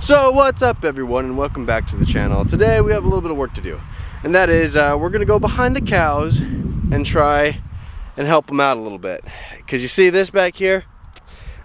So what's up everyone, and welcome back to the channel. Today we have a little bit of work to do, and that is we're gonna go behind the cows and try and help them out a little bit. Because you see this back here,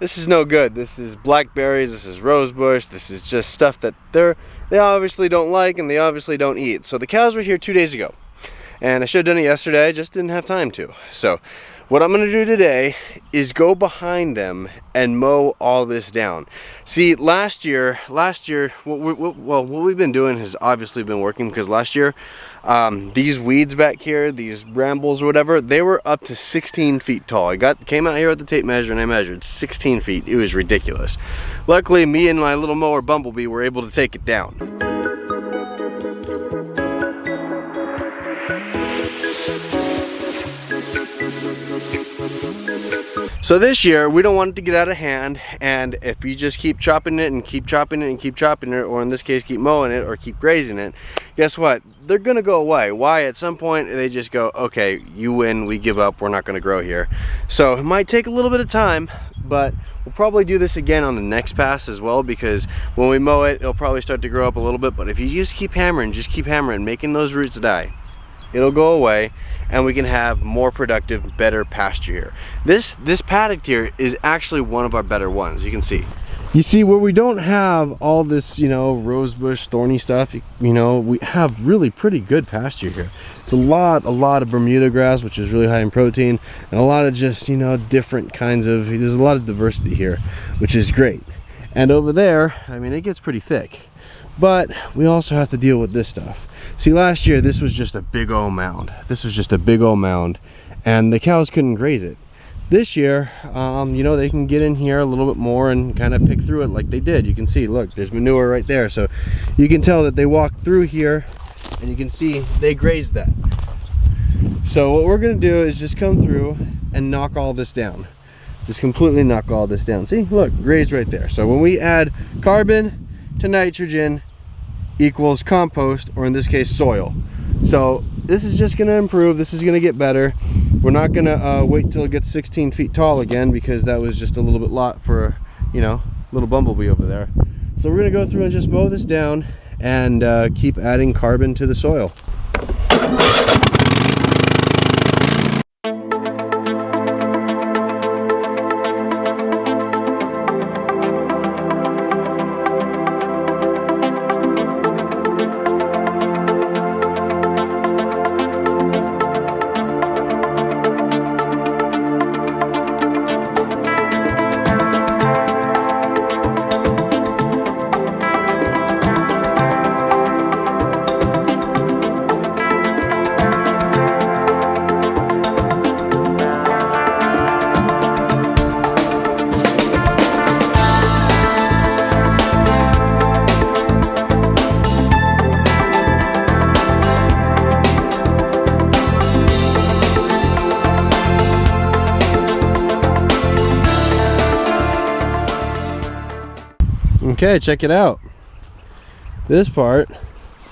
this is no good. This is blackberries, this is rosebush, this is just stuff that they obviously don't like and they obviously don't eat. So the cows were here 2 days ago, and I should have done it yesterday, I just didn't have time to. So what I'm gonna do today is go behind them and mow all this down. See, last year, what we've been doing has obviously been working, because last year, these weeds back here, these brambles or whatever, they were up to 16 feet tall. I came out here with the tape measure and I measured 16 feet. It was ridiculous. Luckily, me and my little mower Bumblebee were able to take it down. So this year, we don't want it to get out of hand, and if you just keep chopping it and keep chopping it and keep chopping it, or in this case keep mowing it or keep grazing it, guess what? They're gonna go away. Why? At some point they just go, okay, you win, we give up, we're not gonna grow here. So it might take a little bit of time, but we'll probably do this again on the next pass as well, because when we mow it, it'll probably start to grow up a little bit. But if you just keep hammering, making those roots die, it'll go away, and we can have more productive, better pasture here. This paddock here is actually one of our better ones. You can see. You see, where we don't have all this, rosebush, thorny stuff, we have really pretty good pasture here. It's a lot of Bermuda grass, which is really high in protein, and a lot of just, different kinds of, there's a lot of diversity here, which is great. And over there, I mean, it gets pretty thick. But we also have to deal with this stuff. See, last year, this was just a big old mound. And the cows couldn't graze it. This year, they can get in here a little bit more and kind of pick through it like they did. You can see, look, there's manure right there. So you can tell that they walked through here, and you can see they grazed that. So what we're gonna do is just come through and knock all this down. Just completely knock all this down. See, look, grazed right there. So when we add carbon to nitrogen equals compost, or in this case soil. So this is just going to improve. This is going to get better. We're not going to wait till it gets 16 feet tall again, because that was just a little bit lot for little Bumblebee over there. So we're going to go through and just mow this down and keep adding carbon to the soil. Okay, check it out. This part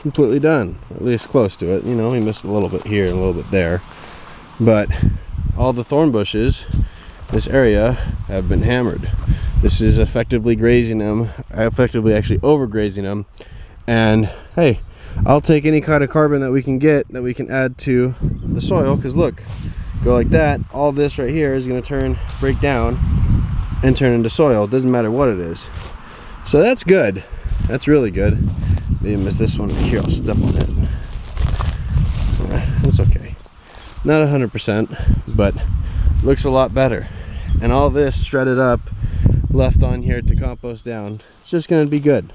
completely done, at least close to it. We missed a little bit here and a little bit there, but all the thorn bushes, this area, have been hammered. This is effectively grazing them, effectively actually overgrazing them. And hey, I'll take any kind of carbon that we can get, that we can add to the soil, because look, go like that, all this right here is going to break down and turn into soil. It doesn't matter what it is. So that's good. That's really good. Maybe I missed this one here. I'll step on it. That's okay. Not 100%, but looks a lot better. And all this shredded up, left on here to compost down, it's just going to be good.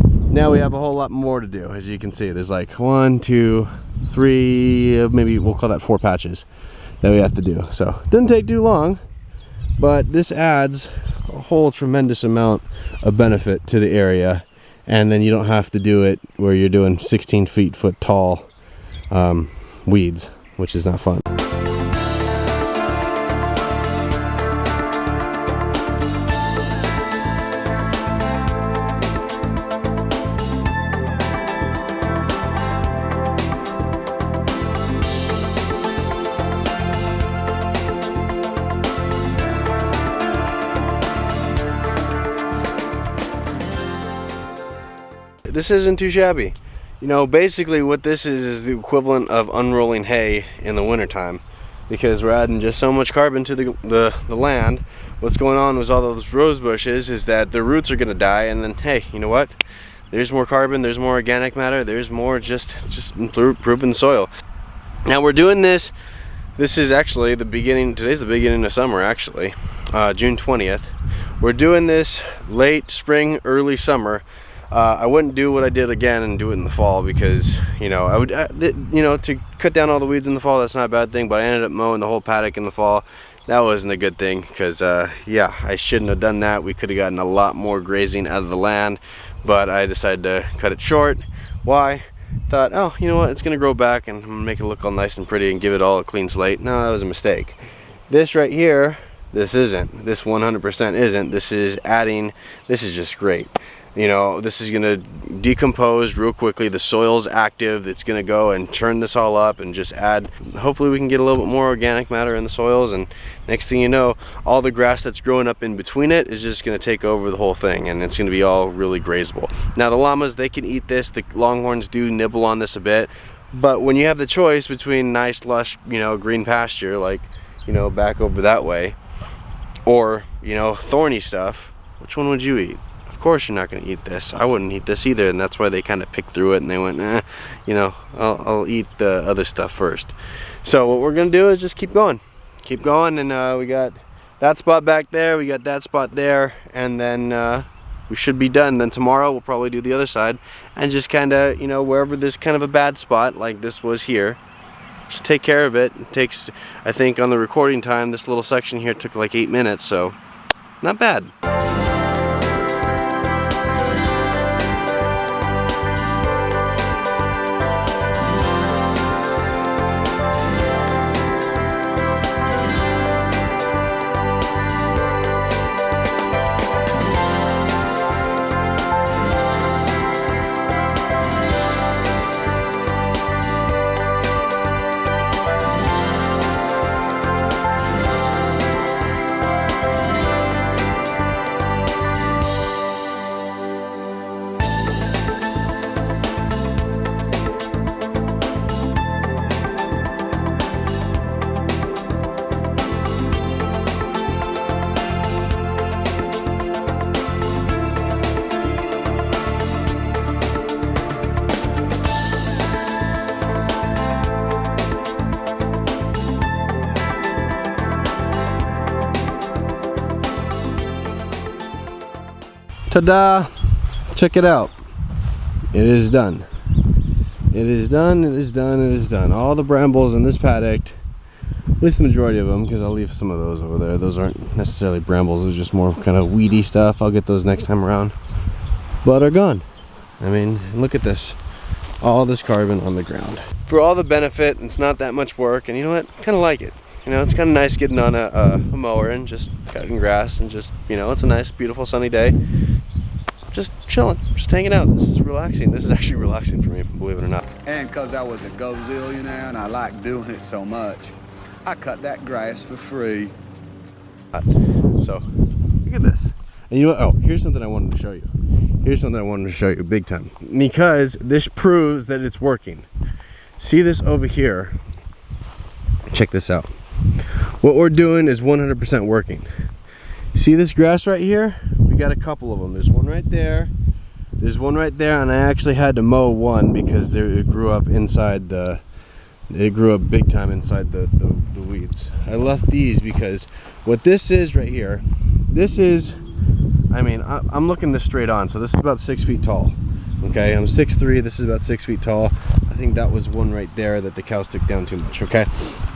Now we have a whole lot more to do. As you can see, there's like 1, 2, 3, maybe we'll call that 4 patches that we have to do. So it doesn't take too long, but this adds a whole tremendous amount of benefit to the area, and then you don't have to do it where you're doing 16 foot tall weeds, which is not fun. This isn't too shabby. You know, basically what this is the equivalent of unrolling hay in the wintertime, because we're adding just so much carbon to the land. What's going on with all those rose bushes is that their roots are going to die, and then hey, you know what? There's more carbon, there's more organic matter, there's more just improving the soil. Now we're doing this. This is actually the beginning. Today's the beginning of summer, actually, June 20th. We're doing this late spring, early summer. I wouldn't do what I did again and do it in the fall, because you know I would, you know, to cut down all the weeds in the fall, that's not a bad thing. But I ended up mowing the whole paddock in the fall. That wasn't a good thing, because yeah, I shouldn't have done that. We could have gotten a lot more grazing out of the land, but I decided to cut it short. Why? Thought, oh, you know what, it's gonna grow back and I'm gonna make it look all nice and pretty and give it all a clean slate. No, that was a mistake. This right here, this isn't. This 100% isn't. This is adding. This is just great. You know, this is gonna decompose real quickly. The soil's active. It's gonna go and churn this all up and just add. Hopefully we can get a little bit more organic matter in the soils, and next thing you know, all the grass that's growing up in between it is just gonna take over the whole thing, and it's gonna be all really grazable. Now the llamas, they can eat this. The longhorns do nibble on this a bit, but when you have the choice between nice, lush, you know, green pasture, like, you know, back over that way, or, you know, thorny stuff, which one would you eat? Of course you're not going to eat this. I wouldn't eat this either, and that's why they kind of picked through it and they went, you know, I'll eat the other stuff first. So what we're going to do is just keep going, and we got that spot back there, we got that spot there, and then we should be done. Then tomorrow we'll probably do the other side, and just kind of, you know, wherever there's kind of a bad spot like this was here, just take care of it. It takes, I think on the recording time, this little section here took like 8 minutes, so not bad. Ta-da! Check it out. It is done. It is done, it is done, it is done. All the brambles in this paddock, at least the majority of them, because I'll leave some of those over there. Those aren't necessarily brambles, those are just more kind of weedy stuff. I'll get those next time around. But are gone. I mean, look at this. All this carbon on the ground. For all the benefit, it's not that much work, and you know what? I kind of like it. You know, it's kind of nice getting on a mower and just cutting grass and just, you know, it's a nice, beautiful, sunny day. Just chilling, just hanging out. This is relaxing. This is actually relaxing for me, believe it or not. And because I was a gazillionaire and I like doing it so much, I cut that grass for free. So, look at this. And you know what? Oh, here's something I wanted to show you. Here's something I wanted to show you big time. Because this proves that it's working. See this over here? Check this out. What we're doing is 100% working. See this grass right here? We got a couple of them. There's one right there. There's one right there, and I actually had to mow one because it grew up inside the. It grew up big time inside the weeds. I left these because what this is right here. This is. I mean, I'm looking this straight on. So this is about 6 feet tall. Okay, I'm 6'3". This is about 6 feet tall. I think that was one right there that the cows took down too much. Okay,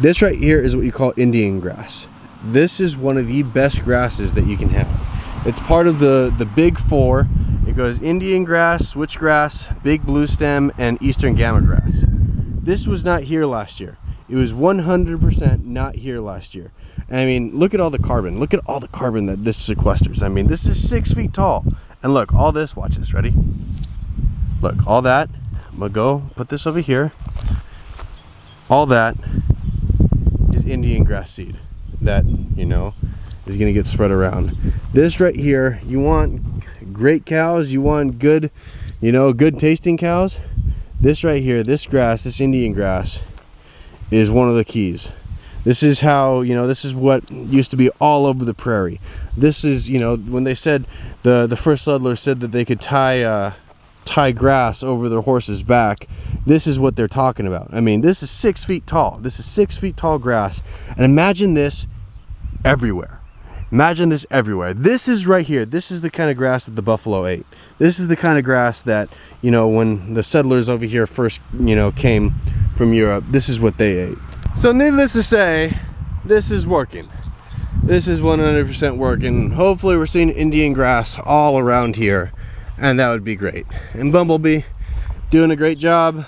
this right here is what you call Indian grass. This is one of the best grasses that you can have. It's part of the big four. It goes Indian grass, switchgrass, big blue stem, and eastern gamma grass. This was not here last year. It was 100% not here last year. I mean, look at all the carbon. Look at all the carbon that this sequesters. I mean, this is 6 feet tall. And look, all this, watch this, ready? Look, all that, I'm gonna go put this over here. All that is Indian grass seed that, you know, is gonna get spread around. This right here, you want great cows, you want good, you know, good tasting cows, this right here, this grass, this Indian grass is one of the keys. This is how, you know, this is what used to be all over the prairie. This is, you know, when they said, the first settlers said that they could tie grass over their horse's back, this is what they're talking about. I mean, this is 6 feet tall. This is 6 feet tall grass. And imagine this everywhere. Imagine this everywhere. This is right here. This is the kind of grass that the buffalo ate. This is the kind of grass that, you know, when the settlers over here first, you know, came from Europe, this is what they ate. So needless to say, this is working. This is 100% working. Hopefully we're seeing Indian grass all around here, and that would be great. And Bumblebee doing a great job.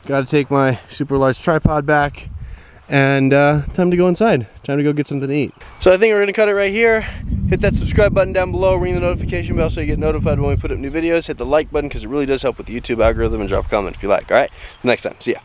Got to take my super large tripod back, and time to go inside. Time to go get something to eat. So I think we're gonna cut it right here. Hit that subscribe button down below, ring the notification bell so you get notified when we put up new videos. Hit the like button because it really does help with the YouTube algorithm, and drop a comment if you like. All right, next time, see ya.